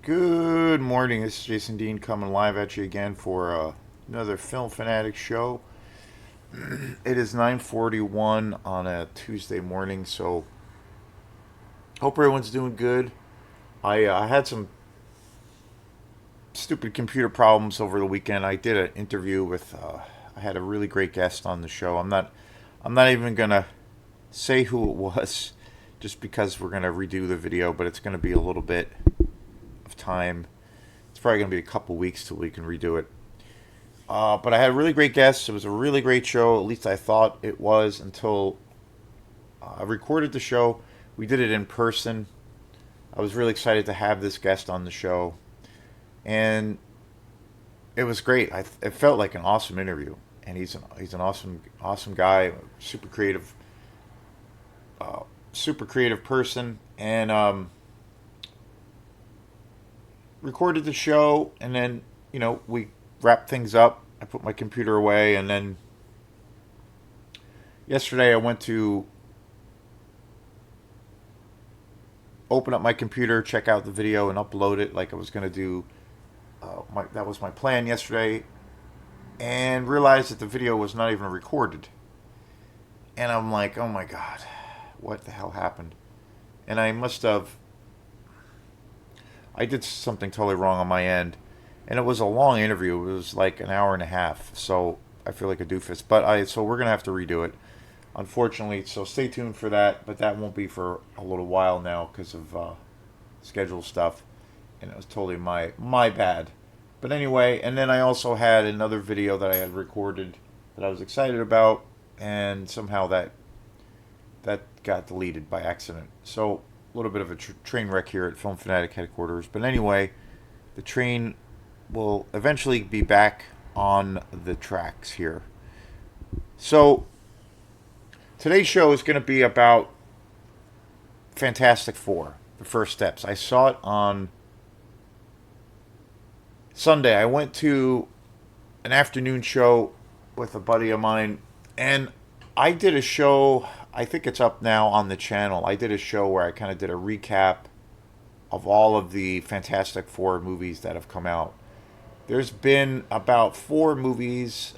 Good morning. This is Jason Dean coming live at you again for another Film Fanatic show. It is 9:41 on a Tuesday morning, so hope everyone's doing good. I had some stupid computer problems over the weekend. I did an interview with I had a really great guest on the show. I'm not even gonna say who it was, just because we're gonna redo the video, but it's gonna be a little bit of time. It's probably gonna be a couple weeks till we can redo it. But I had a really great guest. It was a really great show. At least I thought it was until I recorded the show. We did it in person. I was really excited to have this guest on the show, and it was great. It felt like an awesome interview, and he's an awesome guy, super creative, super creative person, and recorded the show, and then we wrapped things up. I put my computer away, and then yesterday I went to open up my computer, check out the video, and upload it like I was gonna do. That was my plan yesterday, and realized that the video was not even recorded. And I'm like, oh my god, what the hell happened? And I did something totally wrong on my end, and it was a long interview. It was like an hour and a half, so I feel like a doofus. So we're gonna have to redo it, unfortunately. So stay tuned for that, but that won't be for a little while now because of schedule stuff, and it was totally my bad. But anyway, and then I also had another video that I had recorded that I was excited about, and somehow that got deleted by accident. So a little bit of a train wreck here at Film Fanatic headquarters. But anyway, the train will eventually be back on the tracks here. So today's show is going to be about Fantastic Four, the first steps. I saw it on Sunday. I went to an afternoon show with a buddy of mine, and I did a show. I think it's up now on the channel. I did a show where I kind of did a recap of all of the Fantastic Four movies that have come out. There's been about four movies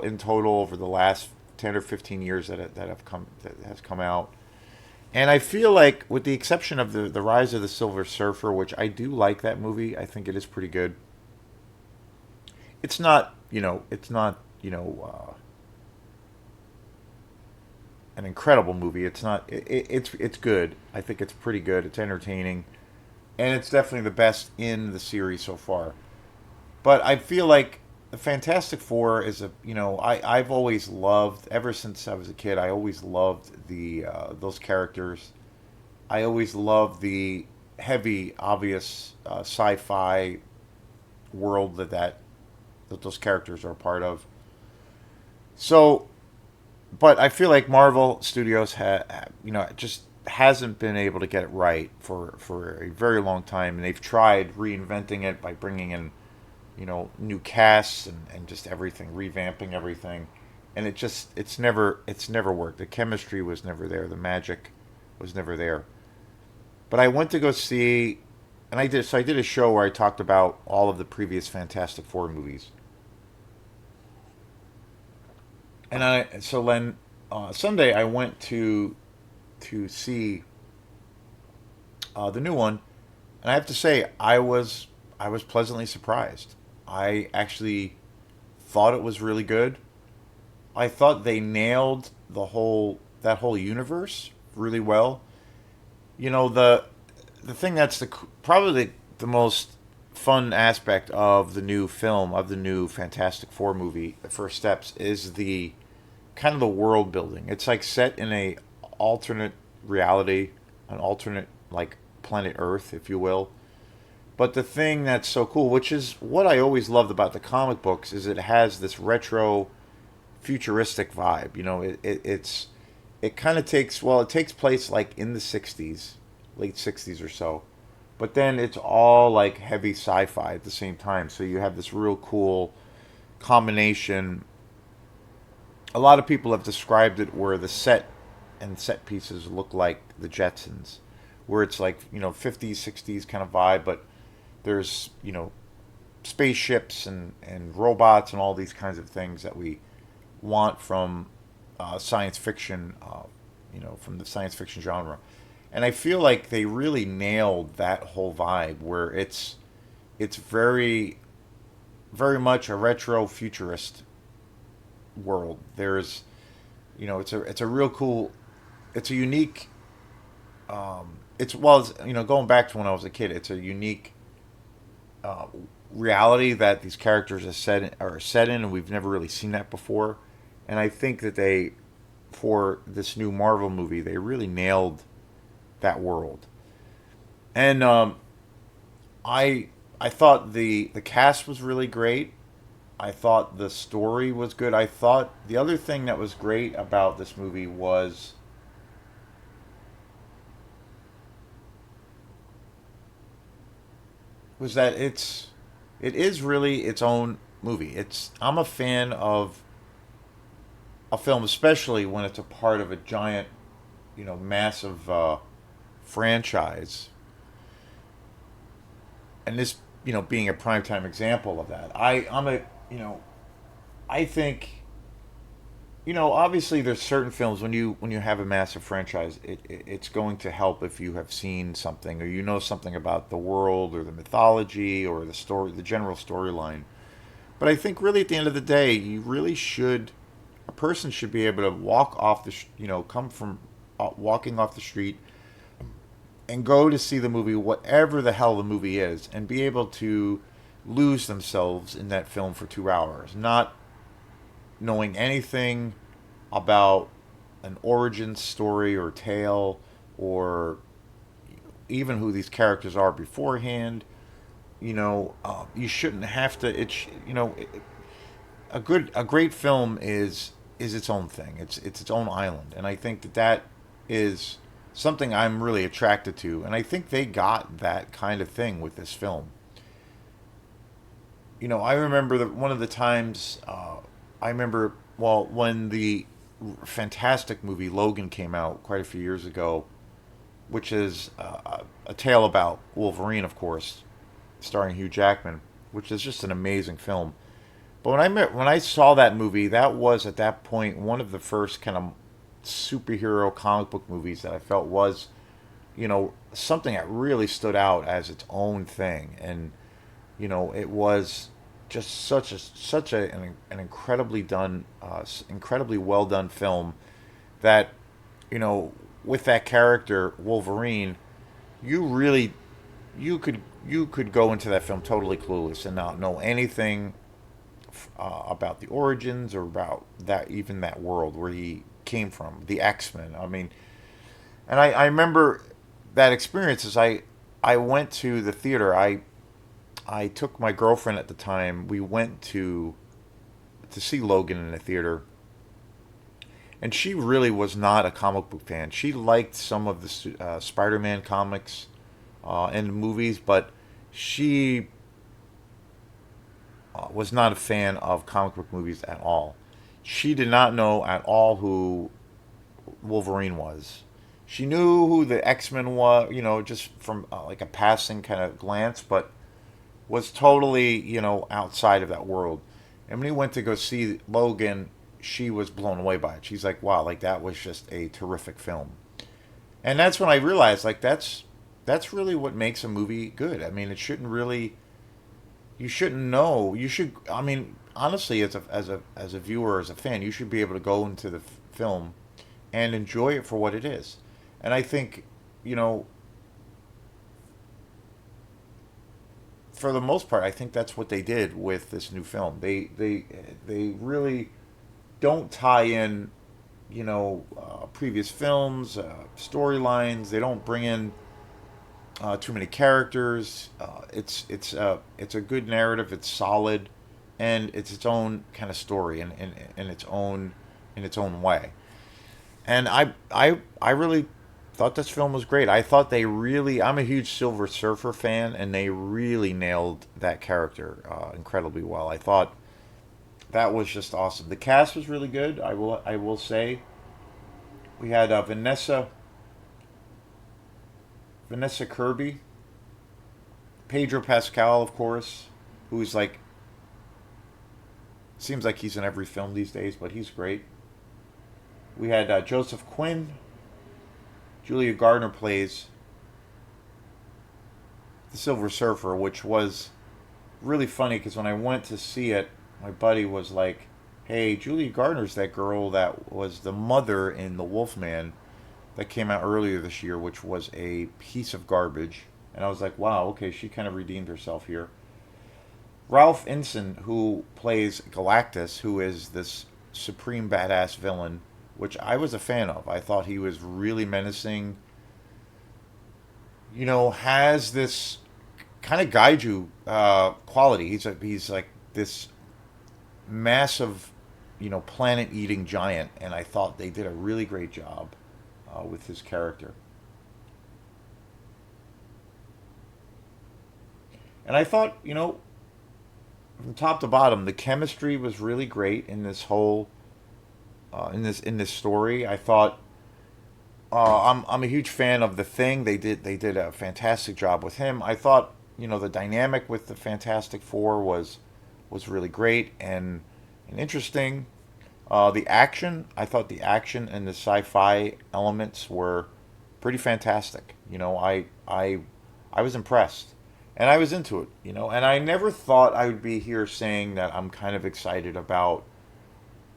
in total over the last 10 or 15 years that has come out, and I feel like, with the exception of the Rise of the Silver Surfer, which I do like that movie, I think it is pretty good. It's not an incredible movie. It's not. It's good. I think it's pretty good. It's entertaining, and it's definitely the best in the series so far. But I feel like the Fantastic Four is I've always loved, ever since I was a kid. I always loved the those characters. I always loved the heavy, obvious sci-fi world that those characters are a part of. So, but I feel like Marvel Studios just hasn't been able to get it right for a very long time, and they've tried reinventing it by bringing in new casts and just everything, revamping everything, and it's never worked. The chemistry was never there. The magic was never there. But I went to go see, and I did a show where I talked about all of the previous Fantastic Four movies. And then Sunday I went to see the new one, and I have to say I was pleasantly surprised. I actually thought it was really good. I thought they nailed that whole universe really well. The thing that's probably the most fun aspect of the new film, of the new Fantastic Four movie, The First Steps, is the kind of the world building. It's like set in a alternate reality, an alternate, like, planet Earth, if you will. But the thing that's so cool, which is what I always loved about the comic books, is it has this retro, futuristic vibe. It kind of it takes place like in the '60s, late '60s or so, but then it's all like heavy sci-fi at the same time. So you have this real cool combination. A lot of people have described it where the set pieces look like the Jetsons, where it's like 50s, 60s kind of vibe, but there's spaceships and robots and all these kinds of things that we want from science fiction, from the science fiction genre. And I feel like they really nailed that whole vibe where it's very very much a retro futurist world. There's it's a real cool, it's a unique, going back to when I was a kid, it's a unique uh, reality that these characters are set in, and we've never really seen that before. And I think that for this new Marvel movie, they really nailed that world. And I thought the cast was really great. I thought the story was good. I thought the other thing that was great about this movie was that it is really its own movie. I'm a fan of a film, especially when it's a part of a giant, massive franchise, and this, being a primetime example of that. I'm a, you know, I think, obviously there's certain films when you have a massive franchise, it's going to help if you have seen something or you know something about the world or the mythology or the story, the general storyline. But I think really at the end of the day, a person should be able to walk off come from walking off the street and go to see the movie, whatever the hell the movie is, and be able to lose themselves in that film for 2 hours, not knowing anything about an origin story or tale or even who these characters are beforehand. You shouldn't have to. A great film is its own thing. It's its own island, and I think that is something I'm really attracted to, and I think they got that kind of thing with this film. I remember that one of the times I remember well when the fantastic movie Logan came out quite a few years ago, which is a tale about Wolverine, of course, starring Hugh Jackman, which is just an amazing film. But when I saw that movie, that was at that point one of the first kind of superhero comic book movies that I felt was, something that really stood out as its own thing, and it was just an incredibly well done film that, you know, with that character Wolverine, you really you could go into that film totally clueless and not know anything about the origins or about that even that world where he came from, the X-Men. I mean, and I remember that experience as I went to the theater. I took my girlfriend at the time. We went to see Logan in the theater, and she really was not a comic book fan. She liked some of the Spider-Man comics and movies, but she was not a fan of comic book movies at all. She did not know at all who Wolverine was. She knew who the X Men was, just from like a passing kind of glance, but was totally, outside of that world. And when we went to go see Logan, she was blown away by it. She's like, "Wow, like that was just a terrific film." And that's when I realized, like, that's really what makes a movie good. I mean, it shouldn't really, you shouldn't know. You should, I mean, honestly, as a viewer, as a fan, you should be able to go into the film and enjoy it for what it is. And I think, you know, for the most part, I think that's what they did with this new film. They really don't tie in, previous films, storylines. They don't bring in too many characters. It's a good narrative. It's solid, and it's its own kind of story in its own way. And I really thought this film was great. I thought they really. I'm a huge Silver Surfer fan, and they really nailed that character incredibly well. I thought that was just awesome. The cast was really good. I will say we had Vanessa Kirby Pedro Pascal, of course, who's like seems like he's in every film these days, but he's great. We had Joseph Quinn. Julia Gardner plays the Silver Surfer, which was really funny because when I went to see it, my buddy was like, "Hey, Julia Gardner's that girl that was the mother in The Wolfman that came out earlier this year, which was a piece of garbage." And I was like, "Wow, okay, she kind of redeemed herself here." Ralph Inson, who plays Galactus, who is this supreme badass villain, which I was a fan of. I thought he was really menacing. Has this kind of gaiju quality. He's like this massive, planet eating giant, and I thought they did a really great job with his character. And I thought, from top to bottom, the chemistry was really great in this whole in this story. I thought I'm a huge fan of the Thing. They did a fantastic job with him. I thought the dynamic with the Fantastic Four was really great and interesting. The action, I thought the action and the sci-fi elements were pretty fantastic. I was impressed, and I was into it. And I never thought I would be here saying that I'm kind of excited about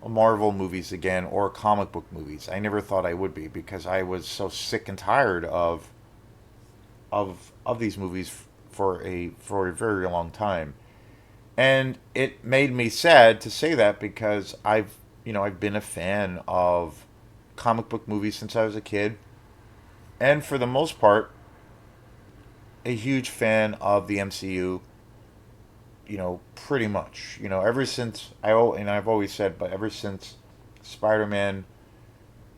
Marvel movies again or comic book movies. I never thought I would be because I was so sick and tired of these movies for a very long time. And it made me sad to say that because I've been a fan of comic book movies since I was a kid, and for the most part, a huge fan of the MCU. Pretty much. Ever since and I've always said, but ever since Spider-Man,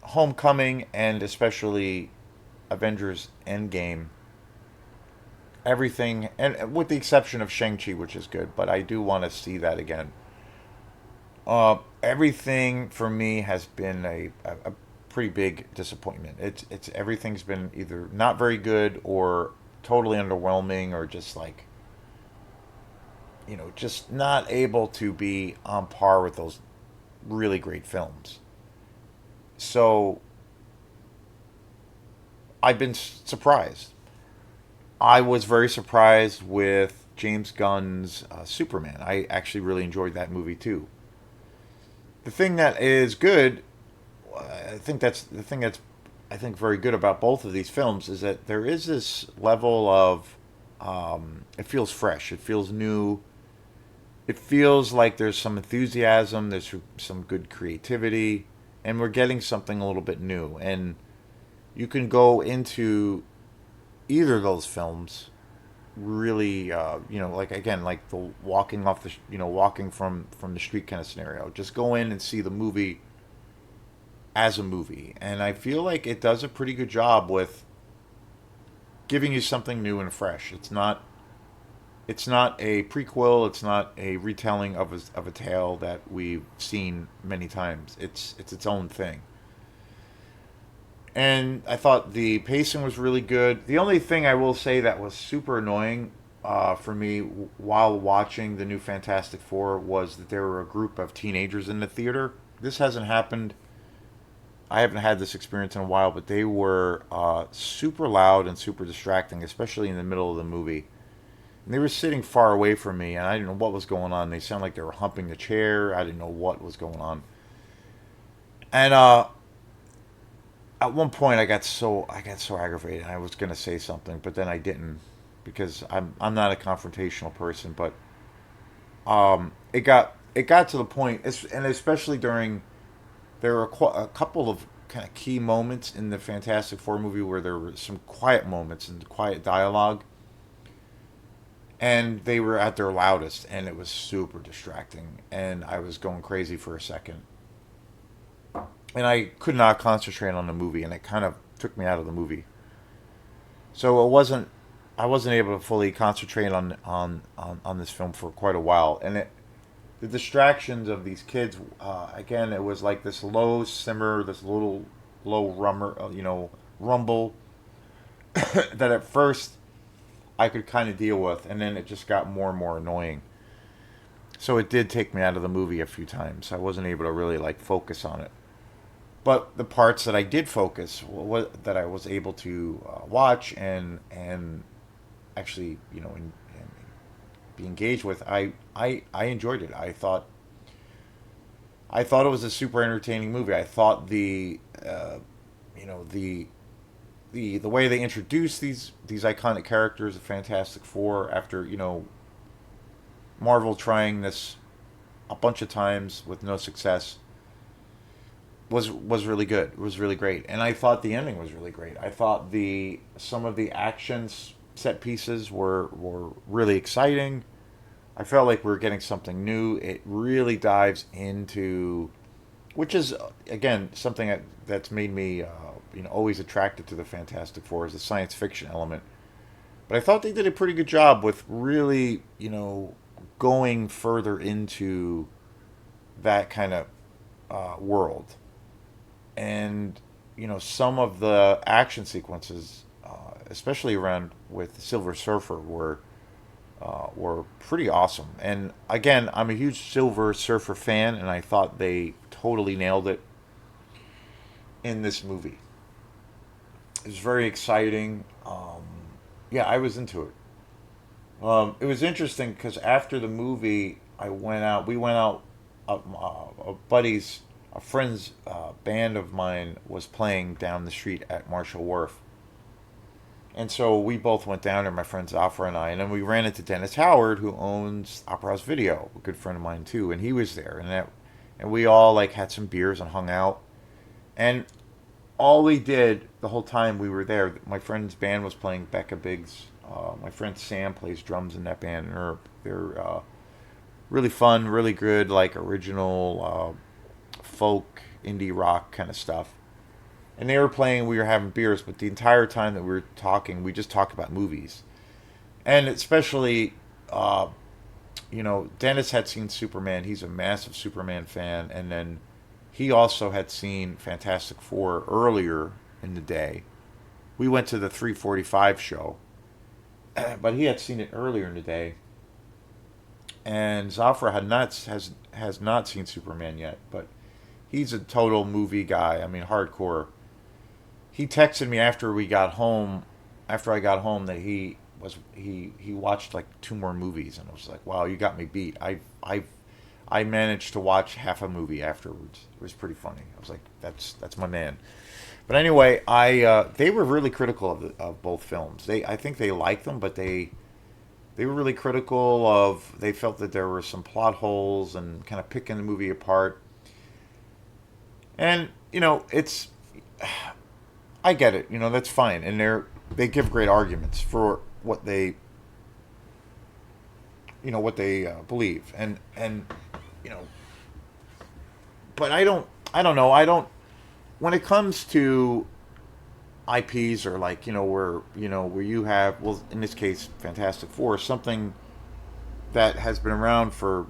Homecoming, and especially Avengers Endgame, everything, and with the exception of Shang-Chi, which is good, but I do want to see that again. Everything for me has been a pretty big disappointment. It's everything's been either not very good or totally underwhelming or just like just not able to be on par with those really great films. So I've been surprised. I was very surprised with James Gunn's Superman. I actually really enjoyed that movie too. The thing that is good, I think that's the thing that's I think very good about both of these films is that there is this level of it feels fresh, it feels new, it feels like there's some enthusiasm, there's some good creativity, and we're getting something a little bit new. And you can go into either of those films really, like again, like the walking off the, walking from the street kind of scenario. Just go in and see the movie as a movie, and I feel like it does a pretty good job with giving you something new and fresh. It's not a prequel. It's not a retelling of a tale that we've seen many times. It's its own thing. And I thought the pacing was really good. The only thing I will say that was super annoying for me while watching the new Fantastic Four was that there were a group of teenagers in the theater. This hasn't happened. I haven't had this experience in a while, but they were super loud and super distracting, especially in the middle of the movie. And they were sitting far away from me, and I didn't know what was going on. They sounded like they were humping the chair. I didn't know what was going on. And at one point, I got so aggravated. I was gonna say something, but then I didn't because I'm not a confrontational person. But it got to the point, and especially during there were a couple of kind of key moments in the Fantastic Four movie where there were some quiet moments and quiet dialogue, and they were at their loudest, and it was super distracting, and I was going crazy for a second, and I could not concentrate on the movie, and it kind of took me out of the movie. So I wasn't able to fully concentrate on this film for quite a while, and the distractions of these kids, again, it was like this low simmer, this little low rumble that at first I could kind of deal with, and then it just got more and more annoying. So it did take me out of the movie a few times. I wasn't able to really like focus on it. But the parts that I did focus, that I was able to watch and actually, and be engaged with, I enjoyed it. I thought it was a super entertaining movie. I thought you know, the way they introduced these iconic characters, the Fantastic Four, after Marvel trying this a bunch of times with no success, was really good. It was really great, and I thought the ending was really great. I thought the some of the actions set pieces were really exciting. I felt like we were getting something new. It really dives into, which is again something that's made me always attracted to the Fantastic Four, is the science fiction element. But I thought they did a pretty good job with really going further into that kind of world, and some of the action sequences, especially around with the Silver Surfer, were pretty awesome. And again, I'm a huge Silver Surfer fan, and I thought they totally nailed it in this movie. It was very exciting. Yeah, I was into it. It was interesting because after the movie, I went out. We went out. A friend's band of mine was playing down the street at Marshall Wharf, and so we both went down there, my friend Zafra and I, and then we ran into Dennis Howard, who owns Opera House Video, a good friend of mine too, and he was there, and we all like had some beers and hung out, and all we did the whole time we were there, my friend's band was playing Becca Biggs. My friend Sam plays drums in that band, and they're really fun, really good, like original folk indie rock kind of stuff. And they were playing, we were having beers, but the entire time that we were talking, we just talked about movies. And especially, Dennis had seen Superman. He's a massive Superman fan. And then he also had seen Fantastic Four earlier in the day. We went to the 3:45 show, but he had seen it earlier in the day. And Zafra has not seen Superman yet, but he's a total movie guy. I mean, hardcore. He texted me after I got home, that he watched like two more movies, and I was like, wow, you got me beat. I managed to watch half a movie afterwards. It was pretty funny. I was like, that's my man. But anyway, I they were really critical of both films. I think they liked them, but they were really critical of. They felt that there were some plot holes and kind of picking the movie apart. And it's, I get it. That's fine, and they give great arguments for what they believe, and you know. But I don't know. I don't. When it comes to IPs, or like where you have, well, in this case Fantastic Four, something that has been around for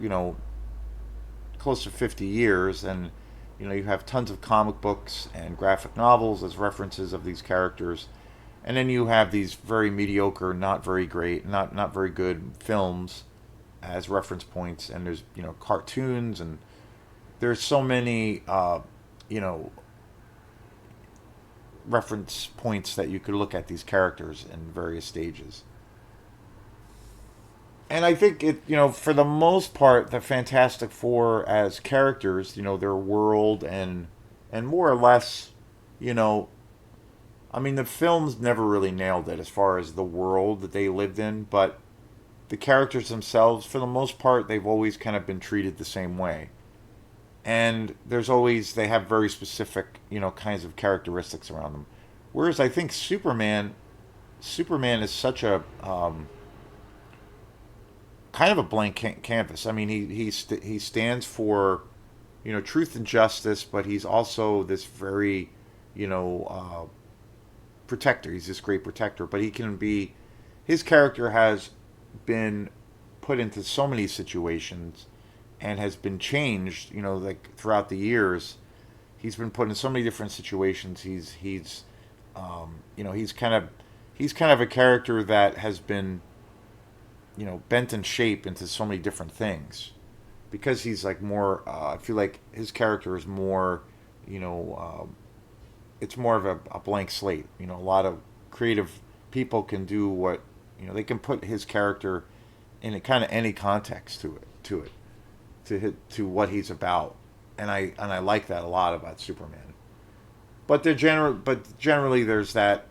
close to 50 years, and you have tons of comic books and graphic novels as references of these characters, and then you have these very mediocre, not very great, not very good films as reference points, and there's cartoons, and there's so many you know reference points that you could look at these characters in various stages. And I think for the most part, the Fantastic Four as characters, their world, and more or less, you know, I mean, the films never really nailed it as far as the world that they lived in, but the characters themselves, for the most part, they've always kind of been treated the same way. And they have very specific, kinds of characteristics around them. Whereas I think Superman is such a kind of a blank canvas. I mean, he stands for truth and justice, but he's also this very protector. He's this great protector, but his character has been put into so many situations and has been changed. Like throughout the years, he's been put in so many different situations. He's kind of he's kind of a character that has been, bent and shaped into so many different things because he's like more. I feel like his character is more, you know, it's more of a blank slate. A lot of creative people can do what they can put his character in a kind of any context to what he's about, and I like that a lot about Superman. But generally there is that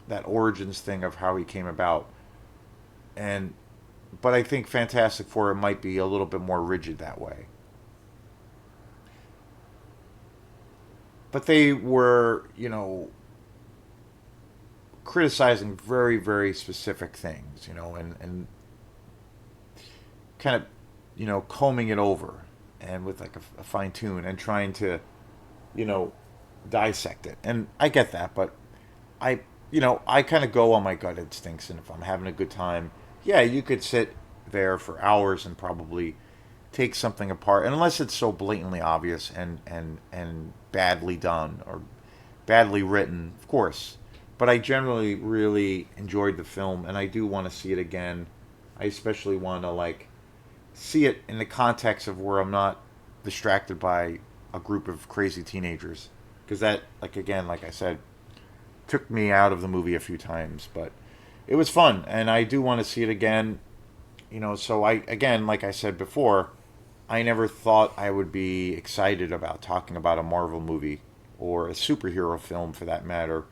that origins thing of how he came about, and but I think Fantastic Four might be a little bit more rigid that way. But they were criticizing very very specific things, and kind of combing it over and with like a fine tune and trying to you know dissect it. And I get that, but I kind of go on my gut instincts, and if I'm having a good time, yeah, you could sit there for hours and probably take something apart, and unless it's so blatantly obvious and badly done or badly written, of course. But I generally really enjoyed the film, and I do want to see it again. I especially want to like see it in the context of where I'm not distracted by a group of crazy teenagers, because that, like, again, like I said, took me out of the movie a few times. But it was fun, and I do want to see it again. So I, again, like I said before, I never thought I would be excited about talking about a Marvel movie or a superhero film for that matter.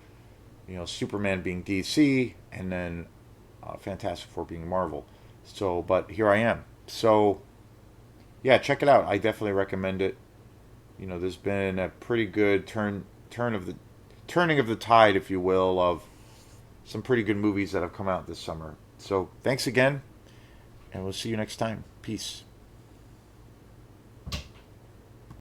Superman being DC, and then Fantastic Four being Marvel. So, but here I am. So, yeah, check it out. I definitely recommend it. There's been a pretty good turning of the tide, if you will, of some pretty good movies that have come out this summer. So, thanks again, and we'll see you next time. Peace.